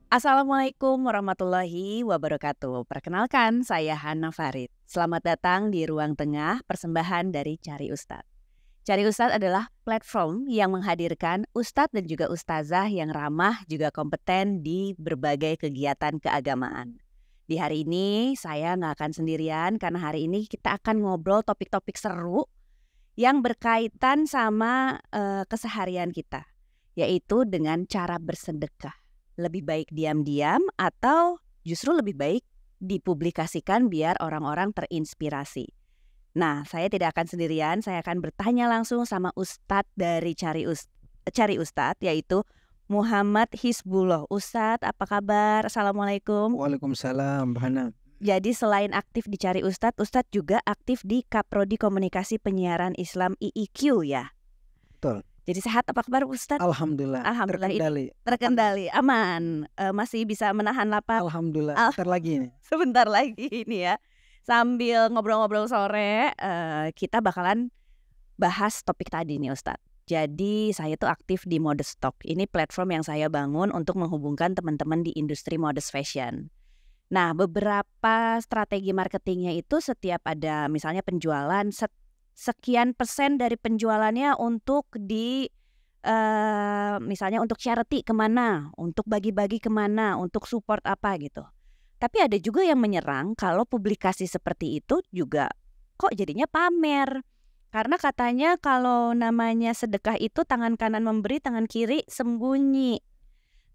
Assalamualaikum warahmatullahi wabarakatuh. Perkenalkan, saya Hana Farid. Selamat datang di Ruang Tengah, persembahan dari Cari Ustadz. Cari Ustadz adalah platform yang menghadirkan ustadz dan juga ustazah yang ramah juga kompeten di berbagai kegiatan keagamaan. Di hari ini saya nggak akan sendirian karena hari ini kita akan ngobrol topik-topik seru yang berkaitan sama keseharian kita, yaitu dengan cara bersedekah. Lebih baik diam-diam atau justru lebih baik dipublikasikan biar orang-orang terinspirasi. Nah, saya tidak akan sendirian, saya akan bertanya langsung sama Ustadz dari Cari Ustadz, yaitu Muhammad Hizbullah. Ustadz, apa kabar? Assalamualaikum. Waalaikumsalam, Mbak Hana. Jadi selain aktif di Cari Ustadz, Ustadz juga aktif di Kaprodi Komunikasi Penyiaran Islam IIQ ya? Betul. Jadi sehat apa kabar Ustadz? Alhamdulillah. Terkendali, aman. Masih bisa menahan lapar. Alhamdulillah. Sebentar lagi nih. Sebentar lagi ini ya. Sambil ngobrol-ngobrol sore, kita bakalan bahas topik tadi nih Ustadz. Jadi saya tuh aktif di Modestock. Ini platform yang saya bangun untuk menghubungkan teman-teman di industri modest fashion. Nah, beberapa strategi marketingnya itu setiap ada misalnya penjualan, sekian persen dari penjualannya untuk misalnya untuk charity kemana, untuk bagi-bagi kemana, untuk support apa gitu. Tapi ada juga yang menyerang kalau publikasi seperti itu juga kok jadinya pamer. Karena katanya kalau namanya sedekah itu tangan kanan memberi, tangan kiri sembunyi.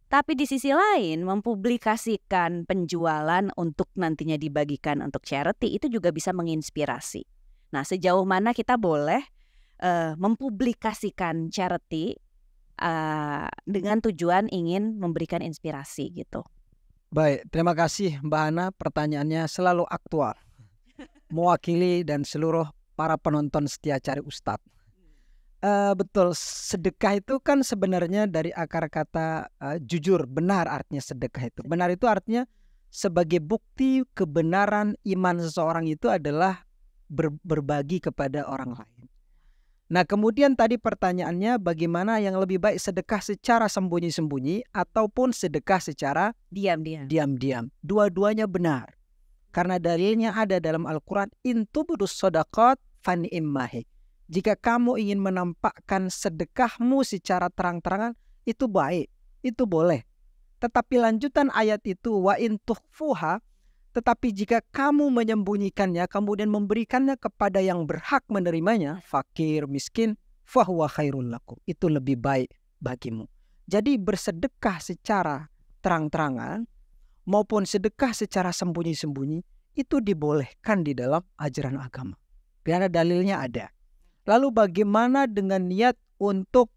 Tapi di sisi lain mempublikasikan penjualan untuk nantinya dibagikan untuk charity itu juga bisa menginspirasi. Nah, sejauh mana kita boleh mempublikasikan charity dengan tujuan ingin memberikan inspirasi gitu. Baik, terima kasih Mbak Hana. Pertanyaannya selalu aktual. Mewakili dan seluruh para penonton setia Cari Ustadz. Betul, sedekah itu kan sebenarnya dari akar kata jujur, benar artinya sedekah itu. Benar itu artinya sebagai bukti kebenaran iman seseorang itu adalah berbagi kepada orang lain. Nah, kemudian tadi pertanyaannya bagaimana yang lebih baik, sedekah secara sembunyi-sembunyi ataupun sedekah secara diam-diam. Dua-duanya benar. Karena dalilnya ada dalam Al-Quran, in tubdus shadaqat fani'immahi. Jika kamu ingin menampakkan sedekahmu secara terang-terangan, itu baik, itu boleh. Tetapi lanjutan ayat itu, wa in tukhfuha, tetapi jika kamu menyembunyikannya, kemudian memberikannya kepada yang berhak menerimanya, fakir, miskin, fahuwa khairul lakum. Itu lebih baik bagimu. Jadi bersedekah secara terang-terangan maupun sedekah secara sembunyi-sembunyi itu dibolehkan di dalam ajaran agama. Karena dalilnya ada. Lalu bagaimana dengan niat untuk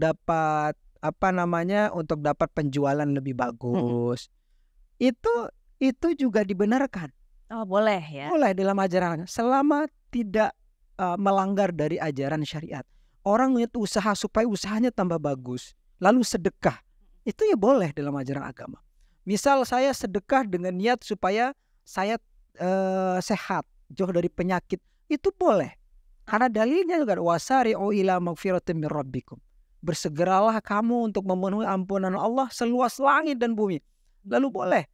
dapat untuk dapat penjualan lebih bagus? Itu juga dibenarkan. Oh, boleh ya? Boleh dalam ajaran, selama tidak melanggar dari ajaran syariat. Orang niat usaha supaya usahanya tambah bagus, lalu sedekah, itu ya boleh dalam ajaran agama. Misal saya sedekah dengan niat supaya saya sehat, jauh dari penyakit, itu boleh. Karena dalilnya juga wasari'u ila magfiratin min rabbikum. Bersegeralah kamu untuk memenuhi ampunan Allah seluas langit dan bumi. Lalu boleh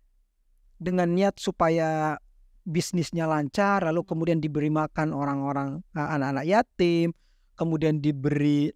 dengan niat supaya bisnisnya lancar, lalu kemudian diberi makan orang-orang, anak-anak yatim, kemudian diberi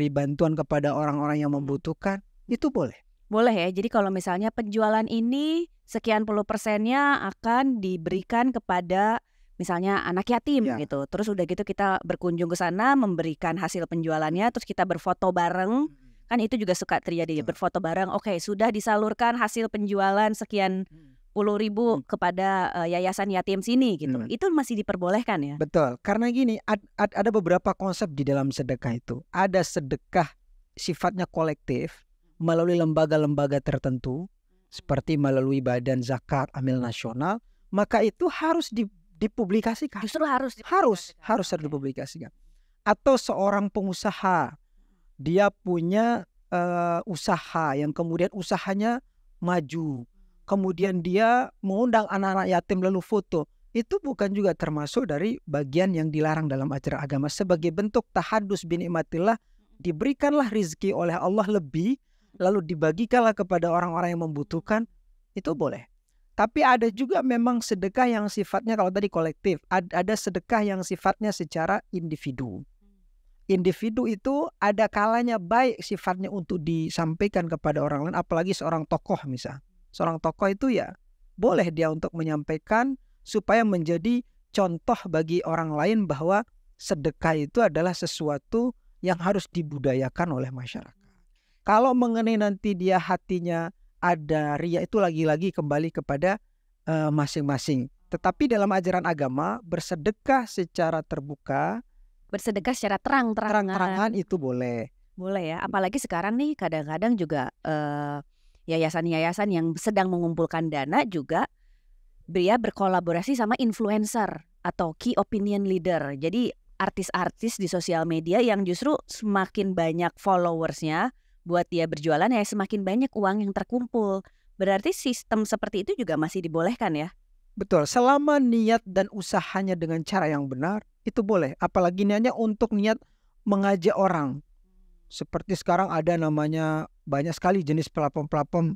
bantuan kepada orang-orang yang membutuhkan, itu boleh. Boleh ya. Jadi kalau misalnya penjualan ini sekian puluh persennya akan diberikan kepada misalnya anak yatim Ya. gitu. Terus udah gitu kita berkunjung ke sana memberikan hasil penjualannya, terus kita berfoto bareng. Kan itu juga suka terjadi, berfoto bareng. Oke, sudah disalurkan hasil penjualan sekian puluh ribu kepada yayasan yatim sini gitu. Itu masih diperbolehkan ya? Betul, karena gini, ada beberapa konsep di dalam sedekah itu. Ada sedekah sifatnya kolektif melalui lembaga-lembaga tertentu, seperti melalui Badan Zakat Amil Nasional, maka itu harus dipublikasikan. Justru harus dipublikasikan. Atau seorang pengusaha, dia punya usaha yang kemudian usahanya maju, kemudian dia mengundang anak-anak yatim lalu foto, itu bukan juga termasuk dari bagian yang dilarang dalam ajaran agama. Sebagai bentuk tahadus bi nikmatillah, diberikanlah rizki oleh Allah lebih, lalu dibagikanlah kepada orang-orang yang membutuhkan, itu boleh. Tapi ada juga memang sedekah yang sifatnya kalau tadi kolektif, ada sedekah yang sifatnya secara individu. Individu itu ada kalanya baik sifatnya untuk disampaikan kepada orang lain, apalagi seorang tokoh misal. Seorang tokoh itu ya boleh dia untuk menyampaikan supaya menjadi contoh bagi orang lain bahwa sedekah itu adalah sesuatu yang harus dibudayakan oleh masyarakat. Kalau mengenai nanti dia hatinya ada ria, itu lagi-lagi kembali kepada masing-masing. Tetapi dalam ajaran agama bersedekah secara terbuka, bersedekah secara terang-terangan itu boleh. Boleh ya, apalagi sekarang nih kadang-kadang juga yayasan-yayasan yang sedang mengumpulkan dana juga dia berkolaborasi sama influencer atau key opinion leader. Jadi artis-artis di sosial media yang justru semakin banyak followersnya buat dia berjualan ya semakin banyak uang yang terkumpul. Berarti sistem seperti itu juga masih dibolehkan ya? Betul, selama niat dan usahanya dengan cara yang benar itu boleh. Apalagi niatnya untuk niat mengajak orang. Seperti sekarang ada namanya banyak sekali jenis platform-platform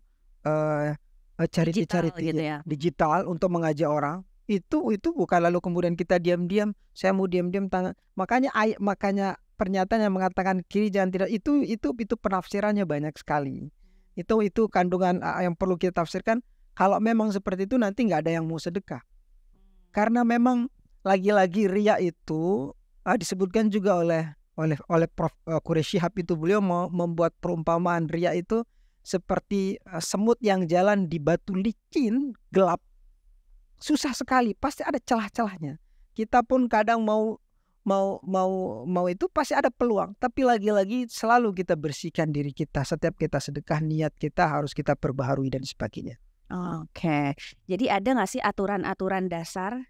charity gitu ya. digital untuk mengajak orang. Itu bukan lalu kemudian kita diam-diam, saya mau diam-diam tangan. Makanya pernyataan yang mengatakan kiri jangan tidak, itu penafsirannya banyak sekali. Itu kandungan yang perlu kita tafsirkan. Kalau memang seperti itu nanti nggak ada yang mau sedekah. Karena memang lagi-lagi riya itu disebutkan juga oleh Prof. Quraish Shihab, itu beliau mau membuat perumpamaan riya itu seperti semut yang jalan di batu licin gelap. Susah sekali, pasti ada celah-celahnya. Kita pun kadang mau itu pasti ada peluang, tapi lagi-lagi selalu kita bersihkan diri kita. Setiap kita sedekah, niat kita harus kita perbaharui dan sebagainya. Oke, jadi ada nggak sih aturan-aturan dasar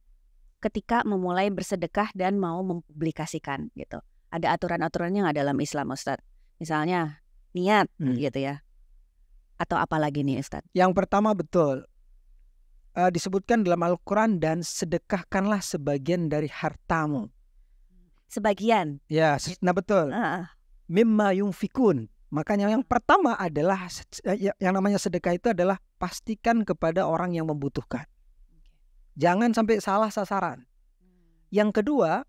ketika memulai bersedekah dan mau mempublikasikan gitu? Ada aturan-aturannya nggak dalam Islam, Ustadz? Misalnya niat gitu ya, atau apa lagi nih Ustadz? Yang pertama betul, disebutkan dalam Al-Quran, dan sedekahkanlah sebagian dari hartamu. Sebagian? Ya, nah betul. Mimma yunfikun. Makanya yang pertama adalah yang namanya sedekah itu adalah pastikan kepada orang yang membutuhkan. Jangan sampai salah sasaran. Yang kedua,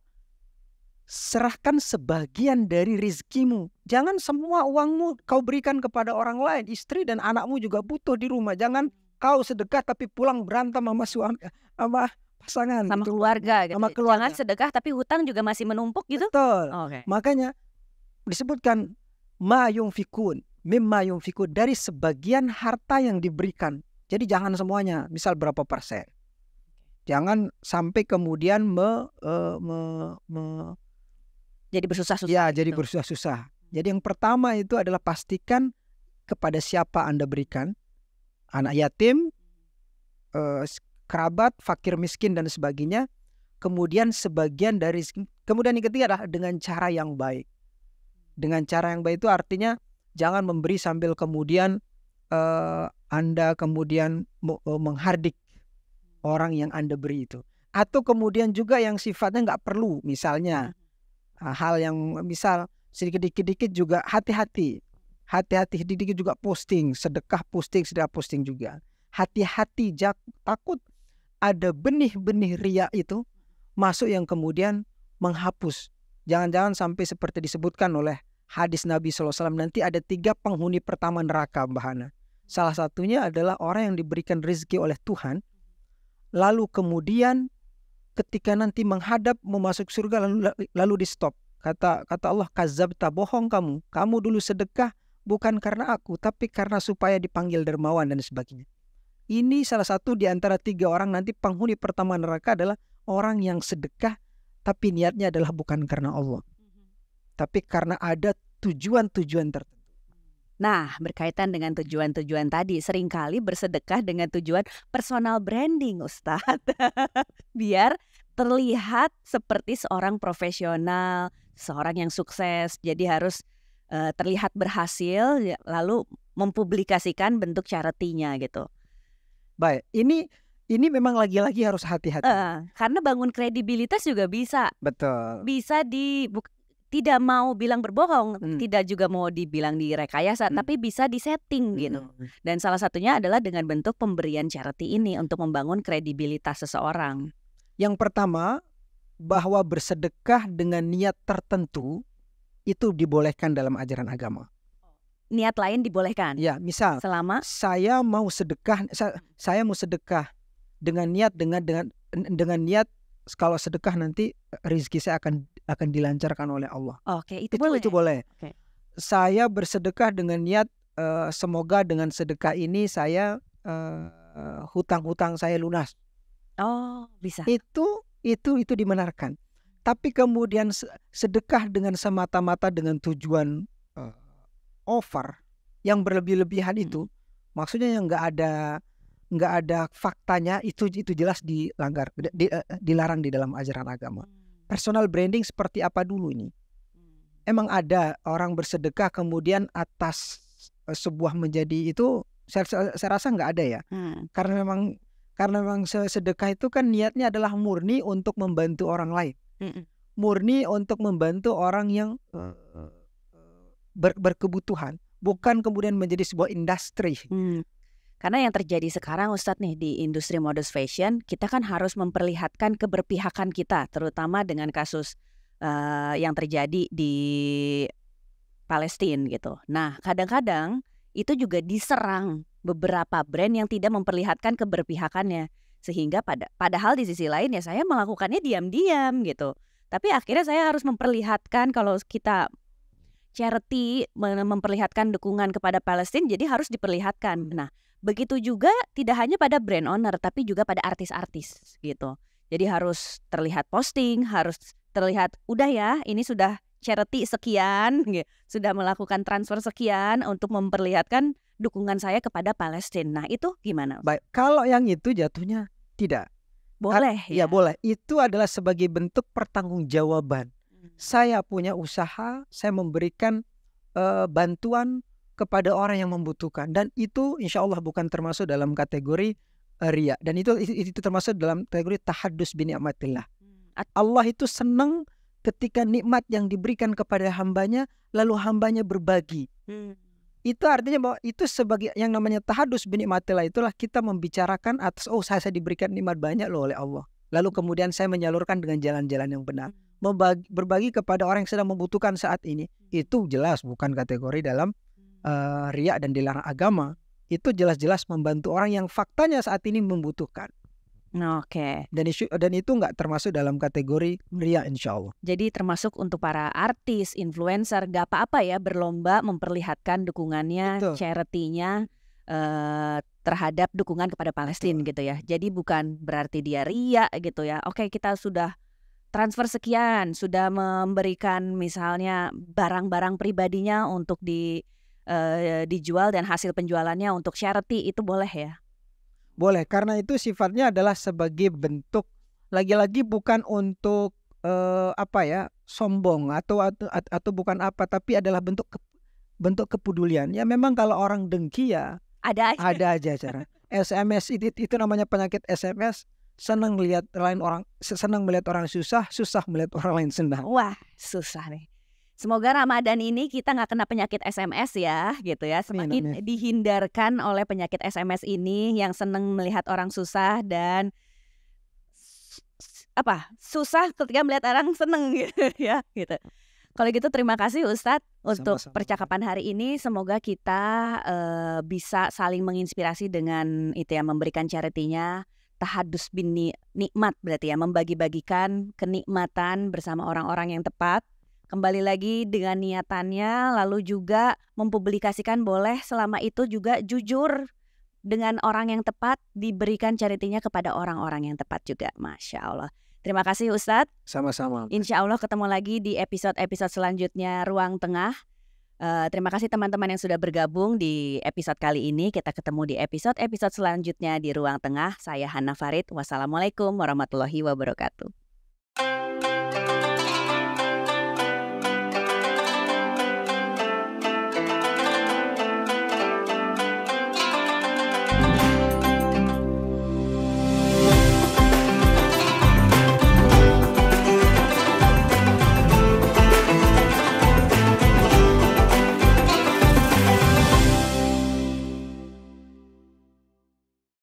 serahkan sebagian dari rizkimu. Jangan semua uangmu kau berikan kepada orang lain. Istri dan anakmu juga butuh di rumah. Jangan kau sedekah tapi pulang berantem sama suami, sama pasangan, sama gitu. Keluarga gitu. Sama keluarga. Jangan sedekah tapi hutang juga masih menumpuk gitu. Betul. Makanya disebutkan ma yunfikun, mimma yunfikun, dari sebagian harta yang diberikan. Jadi jangan semuanya, misal berapa persen. Jangan sampai kemudian jadi bersusah-susah. Ya, jadi bersusah-susah. Jadi yang pertama itu adalah pastikan kepada siapa Anda berikan. Anak yatim, kerabat, fakir miskin dan sebagainya. Kemudian sebagian dari, kemudian yang ketiga adalah dengan cara yang baik. Dengan cara yang baik itu artinya jangan memberi sambil kemudian Anda kemudian menghardik orang yang Anda beri itu. Atau kemudian juga yang sifatnya nggak perlu, misalnya hal yang misal sedikit-sedikit juga hati-hati. Hati-hati sedikit juga posting, sedekah posting juga. Hati-hati, takut ada benih-benih riya itu masuk yang kemudian menghapus. Jangan-jangan sampai seperti disebutkan oleh hadis Nabi SAW, nanti ada 3 penghuni pertama neraka, Mbak Hana. Salah satunya adalah orang yang diberikan rezeki oleh Tuhan, lalu kemudian ketika nanti menghadap memasuk surga lalu di stop. Kata Allah, kadzabta, bohong kamu dulu sedekah bukan karena aku, tapi karena supaya dipanggil dermawan dan sebagainya. Ini salah satu di antara 3 orang nanti penghuni pertama neraka adalah orang yang sedekah tapi niatnya adalah bukan karena Allah, tapi karena ada tujuan-tujuan tertentu. Nah, berkaitan dengan tujuan-tujuan tadi, seringkali bersedekah dengan tujuan personal branding, Ustadz. Biar terlihat seperti seorang profesional, seorang yang sukses. Jadi harus terlihat berhasil, lalu mempublikasikan bentuk charity-nya gitu. Baik, ini memang lagi-lagi harus hati-hati. Karena bangun kredibilitas juga bisa. Betul. Bisa tidak mau bilang berbohong, Hmm. tidak juga mau dibilang direkayasa, tapi bisa disetting gitu. Dan salah satunya adalah dengan bentuk pemberian charity ini untuk membangun kredibilitas seseorang. Yang pertama, bahwa bersedekah dengan niat tertentu itu dibolehkan dalam ajaran agama. Niat lain dibolehkan. Ya, misal Selama saya mau sedekah, saya mau sedekah dengan niat dengan niat kalau sedekah nanti rezeki saya akan dilancarkan oleh Allah. oke, itu boleh. Itu boleh. Oke. Saya bersedekah dengan niat semoga dengan sedekah ini saya hutang-hutang saya lunas. Oh, bisa. Itu dibenarkan. Tapi kemudian sedekah dengan semata-mata dengan tujuan over yang berlebih-lebihan itu, maksudnya yang nggak ada faktanya, itu jelas dilanggar, dilarang di dalam ajaran agama. Personal branding seperti apa dulu ini? Emang ada orang bersedekah kemudian atas sebuah menjadi itu, saya rasa nggak ada ya. Karena memang sedekah itu kan niatnya adalah murni untuk membantu orang lain, murni untuk membantu orang yang berkebutuhan, bukan kemudian menjadi sebuah industri. Karena yang terjadi sekarang Ustadz nih di industri modus fashion, kita kan harus memperlihatkan keberpihakan kita, terutama dengan kasus yang terjadi di Palestina gitu. Nah, kadang-kadang itu juga diserang beberapa brand yang tidak memperlihatkan keberpihakannya, sehingga padahal di sisi lain ya saya melakukannya diam-diam gitu. Tapi akhirnya saya harus memperlihatkan kalau kita charity memperlihatkan dukungan kepada Palestina, jadi harus diperlihatkan. Nah, begitu juga tidak hanya pada brand owner, tapi juga pada artis-artis gitu. Jadi harus terlihat posting, harus terlihat udah ya, ini sudah charity sekian, sudah melakukan transfer sekian untuk memperlihatkan dukungan saya kepada Palestina. Nah, itu gimana? Baik, kalau yang itu jatuhnya tidak. Boleh ya? Boleh. Itu adalah sebagai bentuk pertanggungjawaban. Saya punya usaha, saya memberikan bantuan kepada orang yang membutuhkan, dan itu insya Allah bukan termasuk dalam kategori riya, dan itu termasuk dalam kategori tahaddus bi ni'matillah. Allah itu senang ketika nikmat yang diberikan kepada hambanya lalu hambanya berbagi. Itu artinya bahwa itu sebagai yang namanya tahaddus bi ni'matillah, itulah kita membicarakan atas saya diberikan nikmat banyak loh oleh Allah, lalu kemudian saya menyalurkan dengan jalan-jalan yang benar. Berbagi kepada orang yang sedang membutuhkan saat ini, itu jelas bukan kategori dalam riya dan dilarang agama. Itu jelas-jelas membantu orang yang faktanya saat ini membutuhkan. Oke. Dan itu nggak termasuk dalam kategori riya insya Allah. Jadi termasuk untuk para artis, influencer, nggak apa-apa ya berlomba memperlihatkan dukungannya, charity-nya terhadap dukungan kepada Palestina gitu ya. Jadi bukan berarti dia riya gitu ya. Oke, kita sudah transfer sekian, sudah memberikan misalnya barang-barang pribadinya untuk dijual dan hasil penjualannya untuk charity, itu boleh ya? Boleh, karena itu sifatnya adalah sebagai bentuk, lagi-lagi bukan untuk sombong atau bukan apa, tapi adalah bentuk kepedulian. Ya memang kalau orang dengki ya ada aja cara. SMS itu namanya penyakit SMS. Senang melihat orang susah melihat orang lain senang. Wah, susah nih. Semoga Ramadan ini kita nggak kena penyakit SMS ya, gitu ya. Semakin dihindarkan oleh penyakit SMS ini yang senang melihat orang susah dan susah ketika melihat orang seneng gitu ya, gitu. Kalau gitu terima kasih Ustadz untuk percakapan hari ini. Semoga kita bisa saling menginspirasi dengan itu ya, memberikan charity-nya. Tahaddus bin nikmat berarti ya, membagi-bagikan kenikmatan bersama orang-orang yang tepat. Kembali lagi dengan niatannya, lalu juga mempublikasikan boleh, selama itu juga jujur dengan orang yang tepat, diberikan charity-nya kepada orang-orang yang tepat juga. Masya Allah. Terima kasih Ustadz. Sama-sama. Insya Allah ketemu lagi di episode-episode selanjutnya Ruang Tengah. Terima kasih teman-teman yang sudah bergabung di episode kali ini. Kita ketemu di episode-episode selanjutnya di Ruang Tengah. Saya Hana Farid. Wassalamualaikum warahmatullahi wabarakatuh.